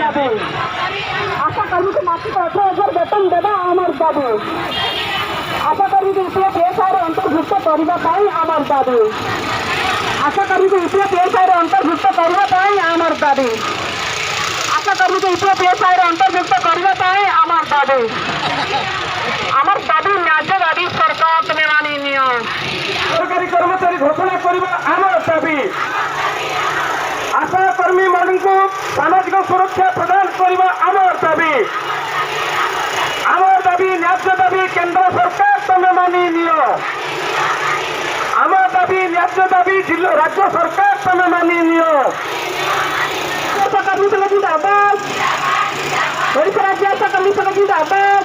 দাবি। আশা কর্মীকে মাসিক 18,000 বেতন দেওয়া আমার দাবি। আশা কর্মীকে ইপিএফআইରେ অন্তর্ভুক্ত କରିବା ପାଇଁ আমার দাবি। আশা কর্মীকে ইপিএফআইରେ অন্তর্ভুক্ত କରିବା ପାଇଁ আমার দাবি। আশা কর্মীকে ইপিএফআইরে অন্তর্ভুক্ত କରିବା ପାଇଁ আমার দাবি। আমার দাবি ন্যায্য দাবি সরকার তুমি মানি নিও। সরকারি কর্মচারী ঘোষণা করা আমার দাবি। আশা কর্মী মানুষ সামাজিক সুরক্ষা প্রদান করা আমার দাবি। আমার দাবি ন্যায্য দাবি কেন্দ্র সরকার তুমি মানি নিও। আমার দাবি ন্যায্য দাবি রাজ্য সরকার তুমি মানি নিও। আশা কর্মী সঙ্গে জিন্দাবাদ। ওড়িশা রাজ্য আশা কর্মী সঙ্গে জিন্দাবাদ।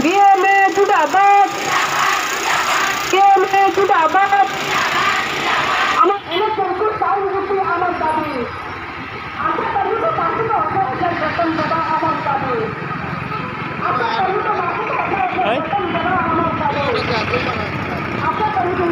বিএমএ জিন্দাবাদ। কেএমএ জিন্দাবাদ। আমার আমার দাবি। আশা কর্মীকে মাসিক 18,000 বেতন দেওয়া আমার দাবি। আশা কর্মীকে মাসিক 18,000 বেতন দেওয়া আমার দাবি। আশা কর্মীকে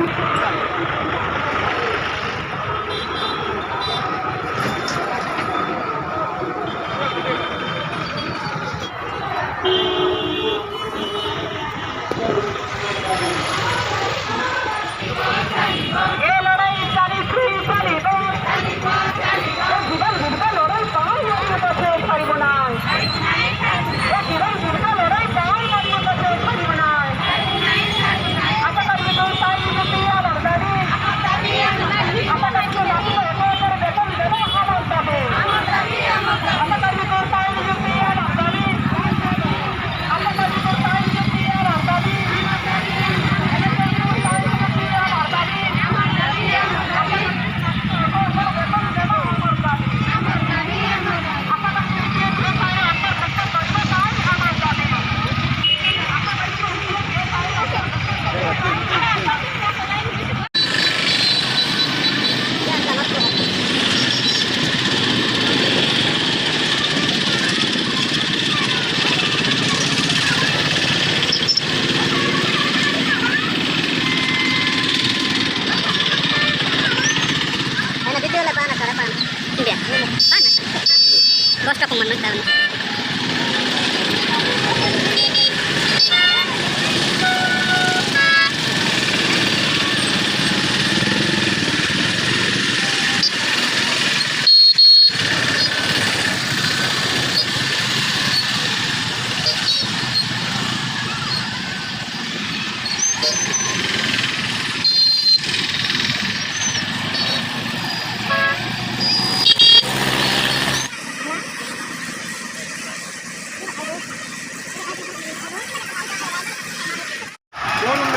Basta kung ano tayo.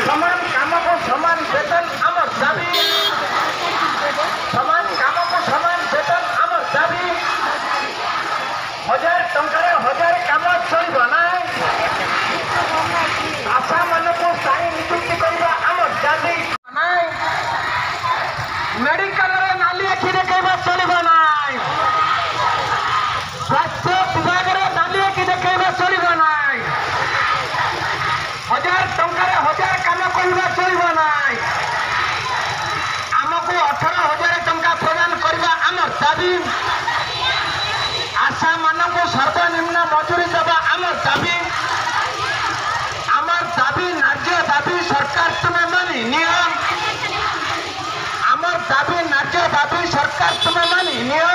সমান কামক সমান বেতন আমার দাবি। সমান কামক সমান বেতন আমার দাবি। 1000 ଟଙ୍କାରେ 1000 କାମ ଚଳିବ ନାହିଁ। ଆଶାମାନଙ୍କୁ ସ୍ଥାୟୀ ନିଯୁକ୍ତି କରିବା ଆମର ଦାବି ନାହିଁ। ମେଡିକାଲରେ ନାଲି ଆଖି ଦେଖାଇବା ଚଳିବ ନାହିଁ। ସ୍ୱାସ୍ଥ୍ୟ ବିଭାଗରେ ନାଲି ଆଖି ଦେଖାଇବା ଚଳିବ ନାହିଁ। 1000 ଟଙ୍କାରେ 1000 କାମ କରିବା ଚଳିବ ନାହିଁ। ଆମକୁ 18,000 ଟଙ୍କା ପ୍ରଦାନ କରିବା ଆମର ଦାବି। ଆଶାମାନଙ୍କୁ ସର୍ବନିମ୍ନ ମଜୁରୀ ଦେବା ଆମର ଦାବି। ଆମର ଦାବି ନ୍ୟାଯ୍ୟ ଦାବି ସରକାର ତୁମେ ମାନି ନିଅ। ଆମର ଦାବି ନ୍ୟାଯ୍ୟ ଦାବି ସରକାର ତୁମେ ମାନି ନିଅ।